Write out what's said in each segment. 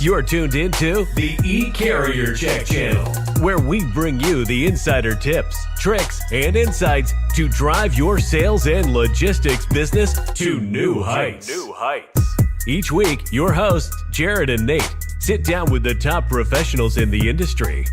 You're tuned into the eCarrierCheck channel, where we bring you the insider tips, tricks, and insights to drive your sales and logistics business to new heights. Each week, your hosts, Jared and Nate, sit down with the top professionals in the industry,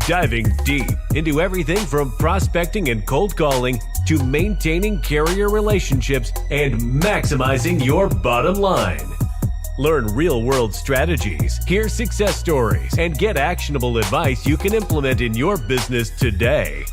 diving deep into everything from prospecting and cold calling to maintaining carrier relationships and maximizing your bottom line. Learn real-world strategies, hear success stories, and get actionable advice you can implement in your business today.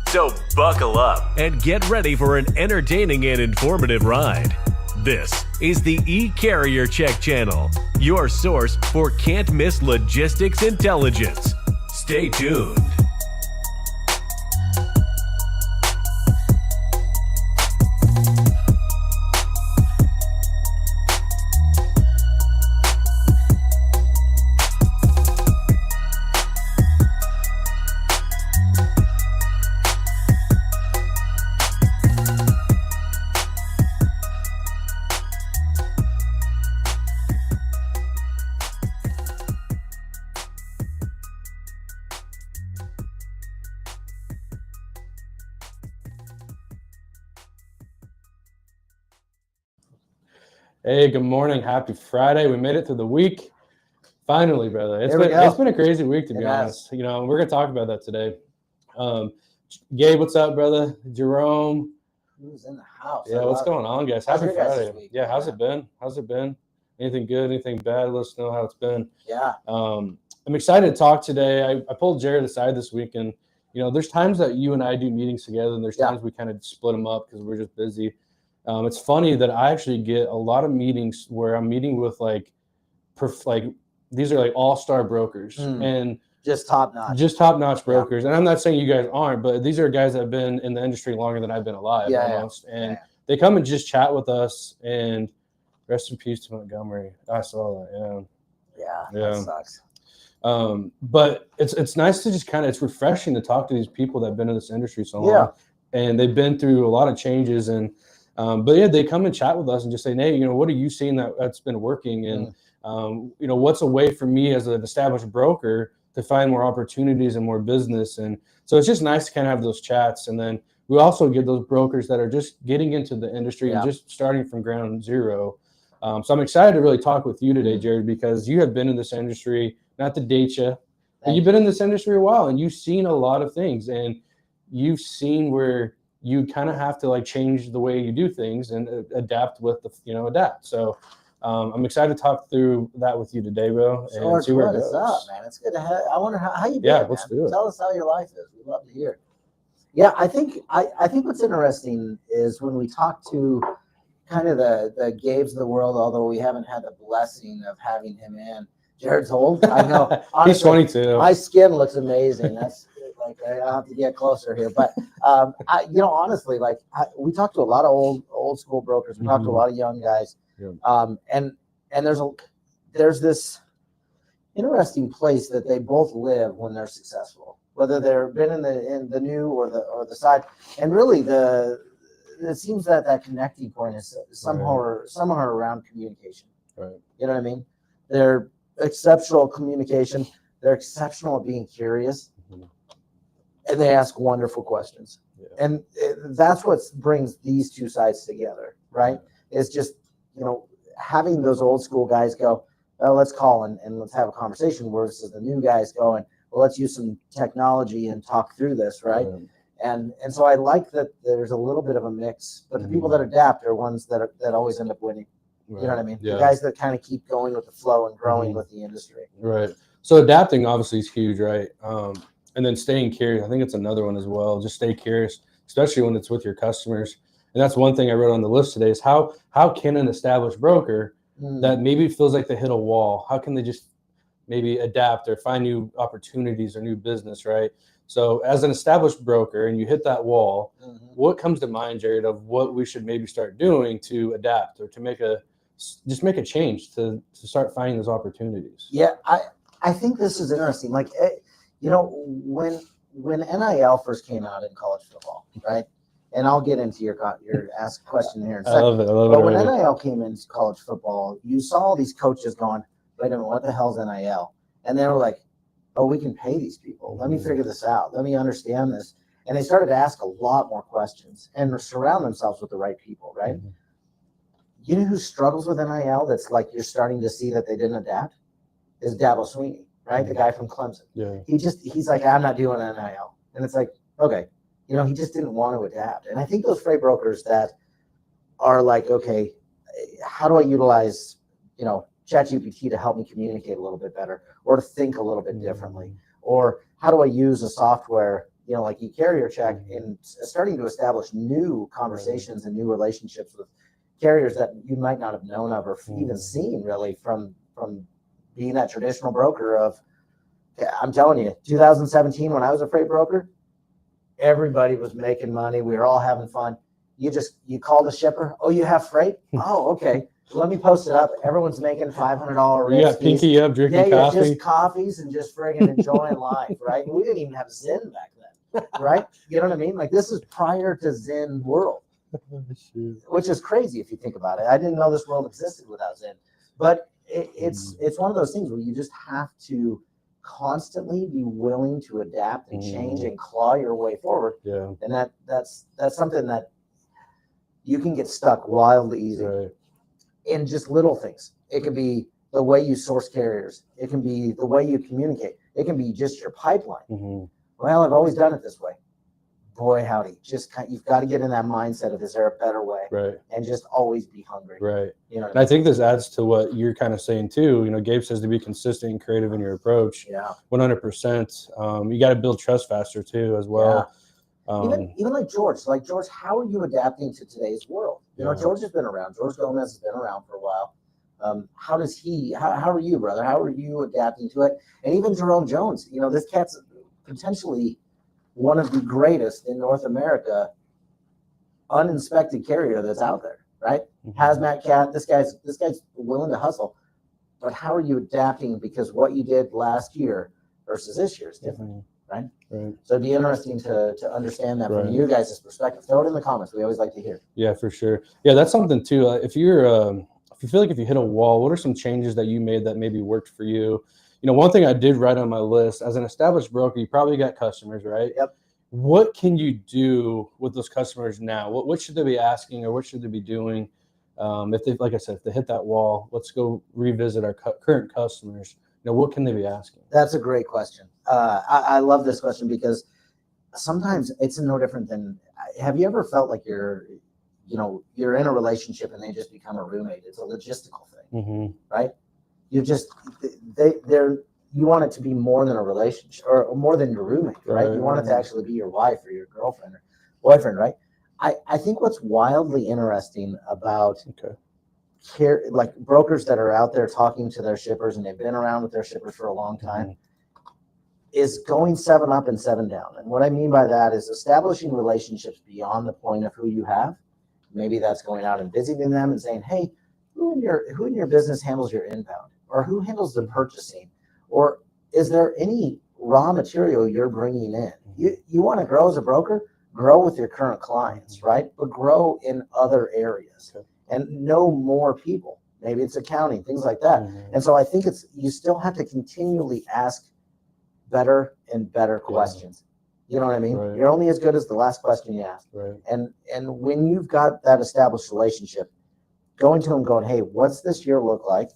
So buckle up and get ready for an entertaining and informative ride. This is the eCarrierCheck channel, your source for can't-miss logistics intelligence. Stay tuned. Hey, good morning. Happy Friday. We made it through the week. Finally, brother. It's been a crazy week, to be honest. You know, we're going to talk about that today. Gabe, what's up, brother? Jerome. Who's in the house? Yeah, what's going on, guys? Happy Friday. Yeah, how's it been? Anything good? Anything bad? Let us know how it's been. Yeah. I'm excited to talk today. I pulled Jared aside this week, and, you know, there's times that you and I do meetings together, and there's times we kind of split them up because we're just busy. It's funny that I actually get a lot of meetings where I'm meeting with these are like all-star brokers and just top-notch brokers. And I'm not saying you guys aren't, but these are guys that have been in the industry longer than I've been alive almost. And they come and just chat with us, and rest in peace to Montgomery. I saw that. Yeah. That sucks. But it's nice to just it's refreshing to talk to these people that have been in this industry so long, and they've been through a lot of changes. And but yeah, they come and chat with us and just say, hey, you know, what are you seeing that's been working? And, you know, what's a way for me as an established broker to find more opportunities and more business? And so it's just nice to kind of have those chats. And then we also get those brokers that are just getting into the industry and just starting from ground zero. So I'm excited to really talk with you today, Jared, because you have been in this industry, not to date you, but you've been in this industry a while, and you've seen a lot of things, and you've seen where you kind of have to change the way you do things and adapt with adapt. So I'm excited to talk through that with you today, bro. And see where it goes. Up, man. It's good to have. I wonder how you been. Yeah, let's do it. Tell us how your life is. We'd love to hear it. Yeah, I think what's interesting is when we talk to kind of the Gabes of the world, although we haven't had the blessing of having him in. Jared's old. I know. Honestly, he's 22. My skin looks amazing. That's I have to get closer here, but honestly, we talked to a lot of old school brokers. We talked to a lot of young guys, and there's this interesting place that they both live when they're successful, whether they've been in the new or the side, and really it seems that connecting point is somehow around communication. Right. You know what I mean? They're exceptional communication. They're exceptional at being curious. And they ask wonderful questions. Yeah. And that's what brings these two sides together, right? It's just, having those old school guys go, oh, let's call and let's have a conversation, versus the new guys going, well, let's use some technology and talk through this, right? And so I like that there's a little bit of a mix, but the people that adapt are ones that always end up winning. Right. You know what I mean? Yeah. The guys that kind of keep going with the flow and growing with the industry. Right. So adapting obviously is huge, right? And then staying curious, I think it's another one as well. Just stay curious, especially when it's with your customers. And that's one thing I wrote on the list today is how can an established broker that maybe feels like they hit a wall, how can they just maybe adapt or find new opportunities or new business, right? So as an established broker and you hit that wall, what comes to mind, Jared, of what we should maybe start doing to adapt or to make a change to start finding those opportunities? Yeah, I think this is interesting. When NIL first came out in college football, right? And I'll get into your ask question here in a second. I love it. But when NIL came into college football, you saw all these coaches going, wait a minute, what the hell's NIL? And they were like, oh, we can pay these people. Let me figure this out. Let me understand this. And they started to ask a lot more questions and surround themselves with the right people, right? Mm-hmm. You know who struggles with NIL that's like you're starting to see that they didn't adapt? Is Dabo Sweeney, right? The guy from Clemson. Yeah. He's like, I'm not doing NIL. And it's like, okay, you know, he just didn't want to adapt. And I think those freight brokers that are like, okay, how do I utilize, you know, ChatGPT to help me communicate a little bit better or to think a little bit differently? Or how do I use a software, you know, like eCarrierCheck in starting to establish new conversations and new relationships with carriers that you might not have known of or even seen really from being that traditional broker of, I'm telling you, 2017, when I was a freight broker, everybody was making money. We were all having fun. You call the shipper. Oh, you have freight? Oh, okay. Let me post it up. Everyone's making $500 rates. You got pinky up, drinking coffee. Just coffees and just friggin' enjoying life, right? We didn't even have Zen back then, right? You know what I mean? Like this is prior to Zen world, which is crazy if you think about it. I didn't know this world existed without Zen, but it's one of those things where you just have to constantly be willing to adapt and change and claw your way forward. Yeah. And that's something that you can get stuck wildly easy in just little things. It can be the way you source carriers. It can be the way you communicate. It can be just your pipeline. Well, I've always done it this way. Boy, howdy. You've got to get in that mindset of, is there a better way? Right. And just always be hungry. Right. You know, and I think this adds to what you're kind of saying too. You know, Gabe says to be consistent and creative in your approach. Yeah. 100%. You got to build trust faster too, as well. Yeah. Even like George, how are you adapting to today's world? You know, George has been around. George Gomez has been around for a while. How are you, brother? How are you adapting to it? And even Jerome Jones, you know, this cat's potentially one of the greatest in North America, uninspected carrier that's out there, right? Hazmat cat, this guy's willing to hustle. But how are you adapting? Because what you did last year versus this year is different, right? So it'd be interesting to understand that from you guys' perspective. Throw it in the comments. We always like to hear. Yeah, for sure. Yeah, that's something too. If you feel like if you hit a wall, what are some changes that you made that maybe worked for you? You know, one thing I did write on my list, as an established broker, you probably got customers, right? Yep. What can you do with those customers now? What should they be asking, or what should they be doing? If they, like I said, if they hit that wall, let's go revisit our current customers. You know, what can they be asking? That's a great question. I love this question because sometimes it's no different than, have you ever felt like you're in a relationship and they just become a roommate? It's a logistical thing, right? You want it to be more than a relationship or more than your roommate, right? You want it to actually be your wife or your girlfriend or boyfriend, right? I think what's wildly interesting about like brokers that are out there talking to their shippers and they've been around with their shippers for a long time is going 7 up and 7 down. And what I mean by that is establishing relationships beyond the point of who you have. Maybe that's going out and visiting them and saying, hey, who in your business handles your inbound, or who handles the purchasing, or is there any raw material you're bringing in? You want to grow as a broker, grow with your current clients, right? But grow in other areas and know more people. Maybe it's accounting, things like that. And so I think you still have to continually ask better and better questions. You know what I mean? You're only as good as the last question you ask. And when you've got that established relationship, going to them going, hey, what's this year look like?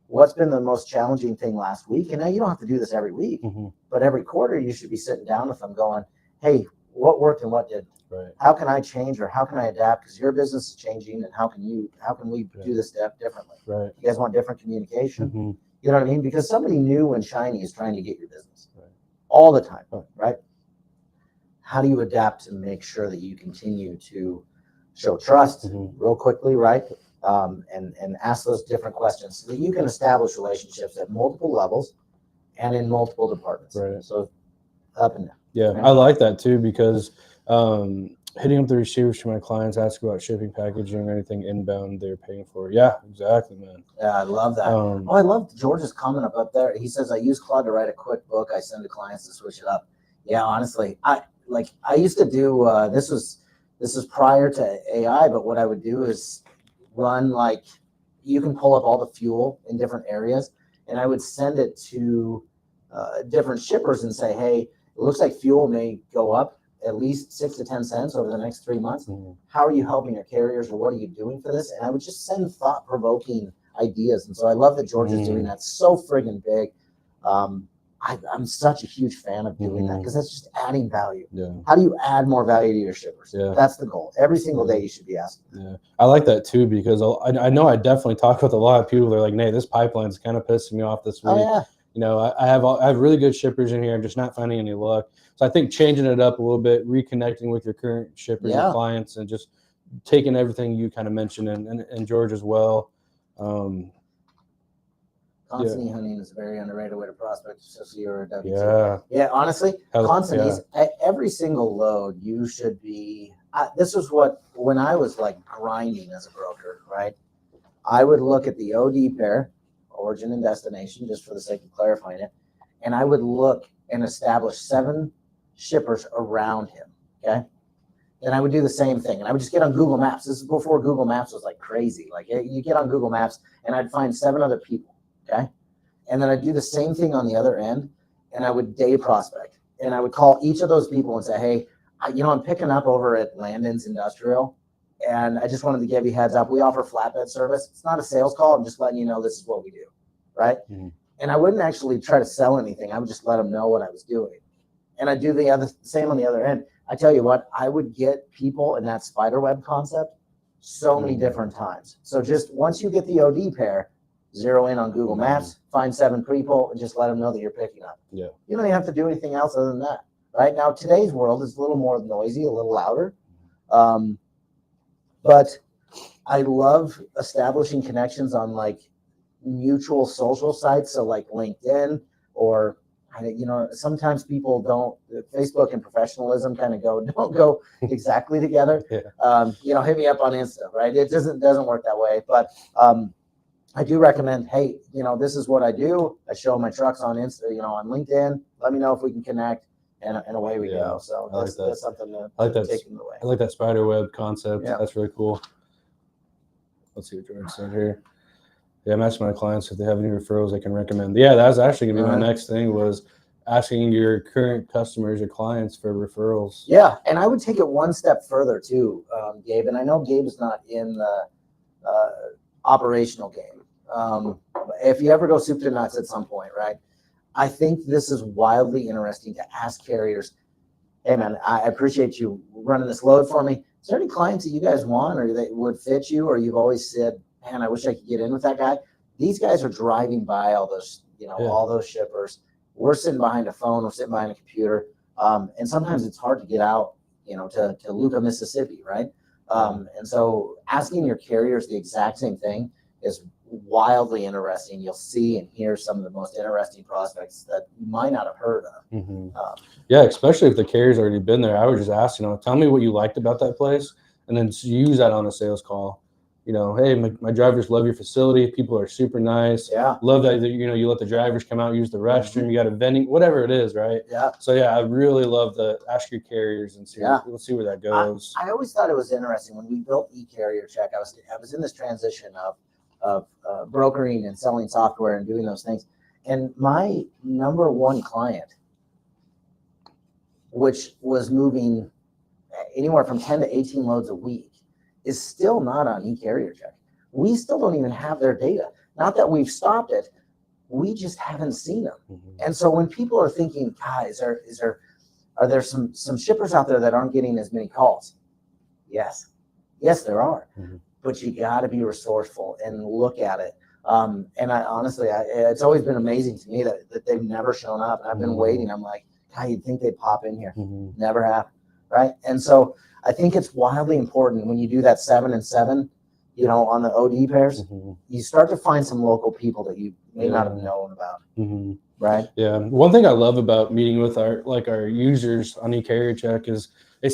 What's been the most challenging thing last week? And now you don't have to do this every week, but every quarter you should be sitting down with them going, hey, what worked and what didn't? How can I change, or how can I adapt? Because your business is changing, and how can we do this step differently? You guys want different communication? You know what I mean? Because somebody new and shiny is trying to get your business all the time, right? How do you adapt to make sure that you continue to show trust real quickly, right? And ask those different questions so that you can establish relationships at multiple levels and in multiple departments. So up and down. Yeah, I like that too, because hitting up the receivers for my clients, ask about shipping, packaging, or anything inbound they're paying for. Yeah, exactly, man. Yeah, I love that. I love George's comment up there. He says, I use Claude to write a quick book I send to clients to switch it up. Yeah, honestly, I used to do, this is prior to AI, but what I would do is run, like, you can pull up all the fuel in different areas and I would send it to different shippers and say, hey, it looks like fuel may go up at least 6 to 10 cents over the next 3 months. How are you helping your carriers, or what are you doing for this? And I would just send thought-provoking ideas. And so I love that George is doing that so friggin' big. I'm such a huge fan of doing that, because that's just adding value. Yeah. How do you add more value to your shippers? Yeah. That's the goal. Every single day you should be asking. Yeah, I like that too, because I know I definitely talk with a lot of people. They're like, "Nay, this pipeline's kind of pissing me off this week." Oh, yeah. You know, I have really good shippers in here. I'm just not finding any luck. So I think changing it up a little bit, reconnecting with your current shippers and clients, and just taking everything you kind of mentioned, and George as well. Constant hunting is a very underrated way to prospect, especially your W2. Yeah. Yeah, honestly, constant every single load you should be. This was what, when I was like grinding as a broker, right? I would look at the OD pair, origin and destination, just for the sake of clarifying it, and I would look and establish 7 shippers around him. Okay. Then I would do the same thing, and I would just get on Google Maps. This is before Google Maps was like crazy. Like, you get on Google Maps, and I'd find 7 other people. Okay. And then I'd do the same thing on the other end, and I would day prospect, and I would call each of those people and say, hey, I'm picking up over at Landon's Industrial, and I just wanted to give you heads up. We offer flatbed service. It's not a sales call. I'm just letting you know this is what we do. Right. And I wouldn't actually try to sell anything. I would just let them know what I was doing. And I'd do the same on the other end. I tell you what, I would get people in that spiderweb concept so many different times. So just once you get the OD pair, zero in on Google Maps, find 7 people, and just let them know that you're picking up. Yeah. You don't even have to do anything else other than that. Right now, today's world is a little more noisy, a little louder. But I love establishing connections on like mutual social sites. So like LinkedIn, or, sometimes people don't, Facebook and professionalism kind of don't go exactly together. Yeah. Hit me up on Insta, right? It doesn't work that way. But I do recommend, hey, this is what I do. I show my trucks on Insta, on LinkedIn. Let me know if we can connect, and away we go. So that's something to take in the way. I like that spider web concept. Yeah. That's really cool. Let's see what George said here. Yeah, I'm asking my clients if they have any referrals they can recommend. Yeah, that was actually gonna be my next thing, was asking your current customers, your clients, for referrals. Yeah, and I would take it one step further too, Gabe. And I know Gabe is not in the operational game. If you ever go soup to nuts at some point, right? I think this is wildly interesting to ask carriers, hey man, I appreciate you running this load for me. Is there any clients that you guys want, or that would fit you, or you've always said, man, I wish I could get in with that guy? These guys are driving by all those, all those shippers. We're sitting behind a phone, we're sitting behind a computer. And sometimes it's hard to get out, to Luca, Mississippi, right? And so asking your carriers the exact same thing is wildly interesting. You'll see and hear some of the most interesting prospects that you might not have heard of. Yeah, especially if the carrier's already been there. I would just ask, tell me what you liked about that place, and then use that on a sales call. Hey, my drivers love your facility. People are super nice. Yeah. Love that, you let the drivers come out, use the restroom. You got a vending, whatever it is, right? Yeah. So yeah, I really love to ask your carriers and see. We'll see where that goes. I always thought it was interesting when we built eCarrierCheck. I was in this transition of brokering and selling software and doing those things. And my number one client, which was moving anywhere from 10 to 18 loads a week, is still not on eCarrierCheck. We still don't even have their data. Not that we've stopped it, we just haven't seen them. And so when people are thinking, God, are there some shippers out there that aren't getting as many calls? Yes, there are. But you got to be resourceful and look at it. And I honestly, it's always been amazing to me that they've never shown up. And I've been waiting. I'm like, God, you'd think they'd pop in here. Never happened, right? And so I think it's wildly important when you do that 7 and 7, on the OD pairs, you start to find some local people that you may not have known about, right? Yeah. One thing I love about meeting with our users on eCarrierCheck is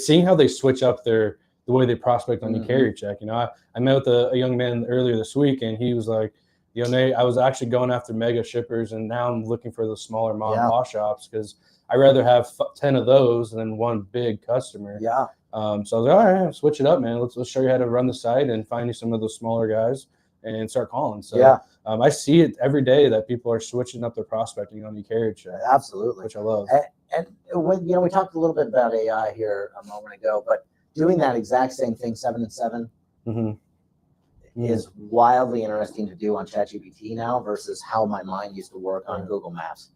seeing how they switch up the way they prospect on eCarrierCheck. I met with a young man earlier this week, and he was like, Nate, I was actually going after mega shippers, and now I'm looking for the smaller mom and pop shops, because I'd rather have 10 of those than one big customer. Yeah. So I was like, all right, switch it up, man. Let's show you how to run the site and find you some of those smaller guys and start calling. So I see it every day that people are switching up their prospecting on eCarrierCheck. Absolutely. Which I love. And when, we talked a little bit about AI here a moment ago, but doing that exact same thing, 7 and 7, is wildly interesting to do on ChatGPT now versus how my mind used to work on Google Maps.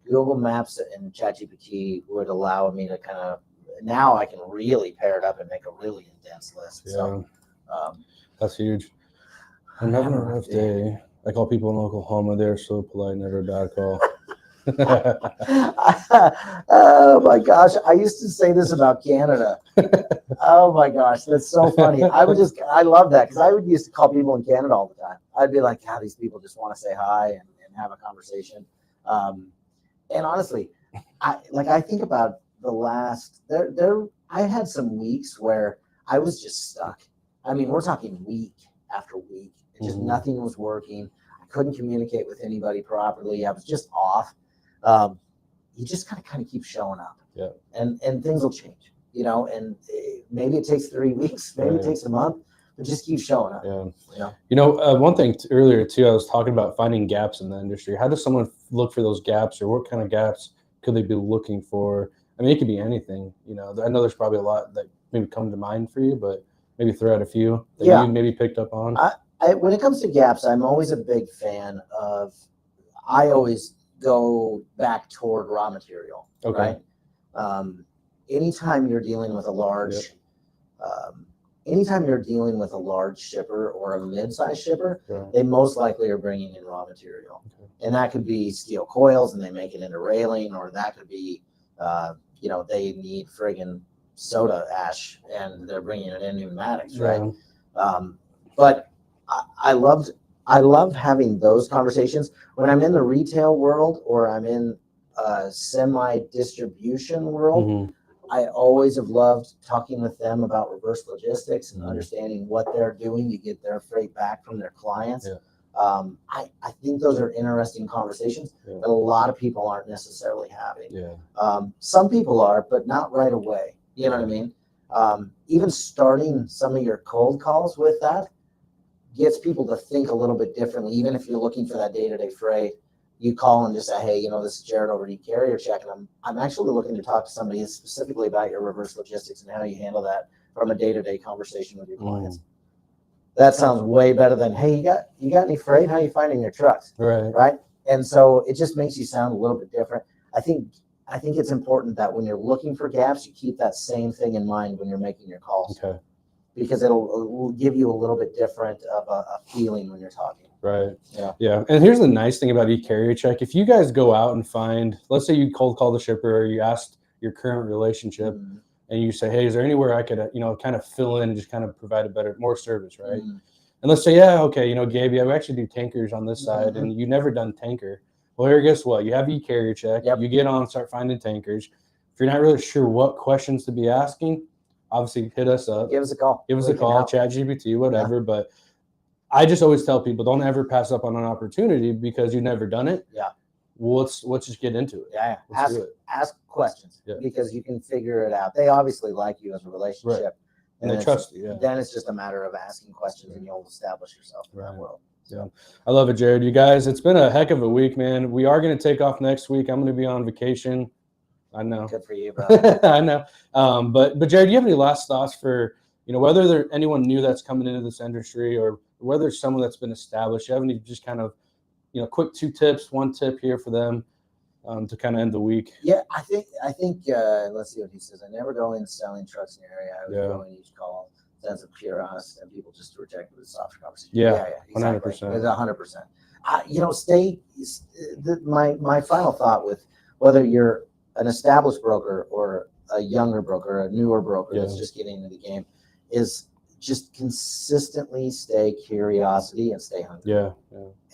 Google Maps and ChatGPT would allow me to kind of, now I can really pair it up and make a really dense list. So that's huge. I'm having a rough day. I call people in Oklahoma. They're so polite, never a bad call. Oh my gosh, I used to say this about Canada. Oh my gosh, that's so funny. I love that, because I would used to call people in Canada all the time. I'd be like, God, these people just want to say hi and have a conversation. And honestly, I think about the last I had some weeks where I was just stuck. I mean, we're talking week after week. It just nothing was working. I couldn't communicate with anybody properly. I was just off. You just kind of keep showing up, and things will change, and maybe it takes 3 weeks, maybe it takes a month, but just keep showing up. One thing earlier too, I was talking about finding gaps in the industry. How does someone look for those gaps, or what kind of gaps could they be looking for? I mean, it could be anything. I know there's probably a lot that maybe come to mind for you, but maybe throw out a few that you maybe picked up on. When it comes to gaps, I'm always a big fan of, I always go back toward raw material, right? Anytime you're dealing with a large, shipper or a mid-sized shipper, they most likely are bringing in raw material. And that could be steel coils and they make it into railing, or that could be, they need friggin' soda ash and they're bringing it in pneumatics, right? But I love having those conversations when I'm in the retail world or I'm in a semi-distribution world. I always have loved talking with them about reverse logistics and understanding what they're doing to get their freight back from their clients. I think those are interesting conversations that a lot of people aren't necessarily having. Some people are, but not right away. You know what I mean? Even starting some of your cold calls with that gets people to think a little bit differently. Even if you're looking for that day-to-day freight, you call and just say, hey, this is Jared over at eCarrierCheck, and I'm actually looking to talk to somebody specifically about your reverse logistics and how you handle that from a day-to-day conversation with your clients. That sounds way better than, hey, you got any freight? How are you finding your trucks? Right? And so it just makes you sound a little bit different. I think it's important that when you're looking for gaps, you keep that same thing in mind when you're making your calls. Because it will give you a little bit different of a feeling when you're talking. Yeah. And here's the nice thing about eCarrierCheck. If you guys go out and find, let's say you cold call the shipper or you asked your current relationship and you say, hey, is there anywhere I could, kind of fill in and just kind of provide more service, right? And let's say, Gabe, we actually do tankers on this side and you never done tanker. Well, here, guess what? You have eCarrierCheck. You get on, start finding tankers. If you're not really sure what questions to be asking, obviously hit us up. Give us a call. ChatGPT, whatever. But I just always tell people, don't ever pass up on an opportunity because you've never done it. Well, let's just get into it. Ask questions because you can figure it out. They obviously like you as a relationship. And they trust you. Then it's just a matter of asking questions and you'll establish yourself in that world. I love it, Jared. You guys, it's been a heck of a week, man. We are going to take off next week. I'm going to be on vacation. I know. Good for you, bro. I know. But Jared, do you have any last thoughts for, whether there's anyone new that's coming into this industry or whether it's someone that's been established? You have any just kind of, quick 2 tips, 1 tip here for them to kind of end the week? Yeah, I think let's see what he says. I never go in selling trucks in the area. I would go in each call, sense of curiosity, and people just reject it with a softer conversation. Exactly. 100%. 100%. My final thought with whether you're an established broker or a younger broker, a newer broker that's just getting into the game, is just consistently stay curiosity and stay hungry.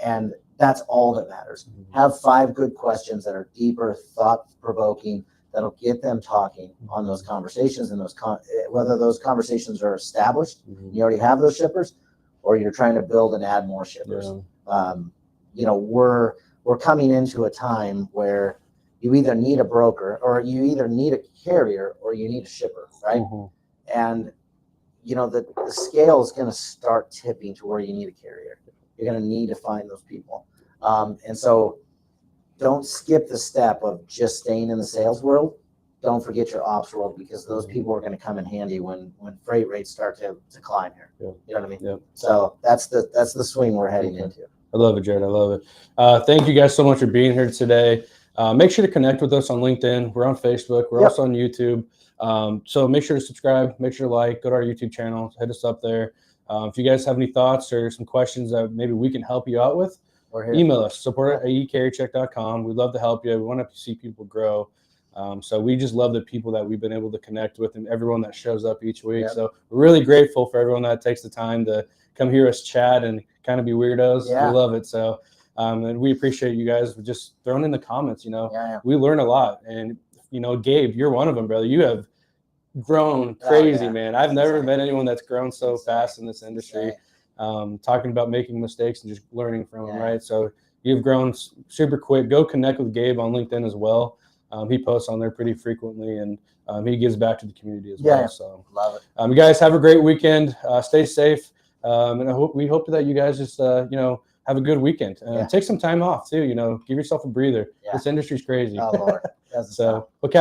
And that's all that matters. Have 5 good questions that are deeper, thought-provoking, that'll get them talking on those conversations, and whether those conversations are established, you already have those shippers, or you're trying to build and add more shippers. We're coming into a time where you either need a broker, or you either need a carrier, or you need a shipper, right? And the scale is going to start tipping to where you need a carrier. you're going to need to find those people. And so don't skip the step of just staying in the sales world. Don't forget your ops world, because those people are going to come in handy when freight rates start to climb here. Yeah. You know what I mean? Yeah. So that's the swing we're heading into. I love it, Jared. I love it. Thank you guys so much for being here today. Make sure to connect with us on LinkedIn. We're on Facebook. We're also on YouTube. So make sure to subscribe. Make sure to like. Go to our YouTube channel. Hit us up there. If you guys have any thoughts or some questions that maybe we can help you out with, email us, support@eCarrierCheck.com. We'd love to help you. We want to see people grow. So we just love the people that we've been able to connect with and everyone that shows up each week. So we're really grateful for everyone that takes the time to come hear us chat and kind of be weirdos. We love it. So, and we appreciate you guys just throwing in the comments, we learn a lot. And, Gabe, you're one of them, brother. You have grown crazy, man. I've never met anyone that's grown so fast in this industry. Talking about making mistakes and just learning from them, right? So you've grown super quick. Go connect with Gabe on LinkedIn as well. He posts on there pretty frequently, and he gives back to the community as well. So love it. You guys have a great weekend. Stay safe, and we hope that you guys just have a good weekend. Take some time off too. Give yourself a breather. This industry's crazy. Oh Lord. So we'll catch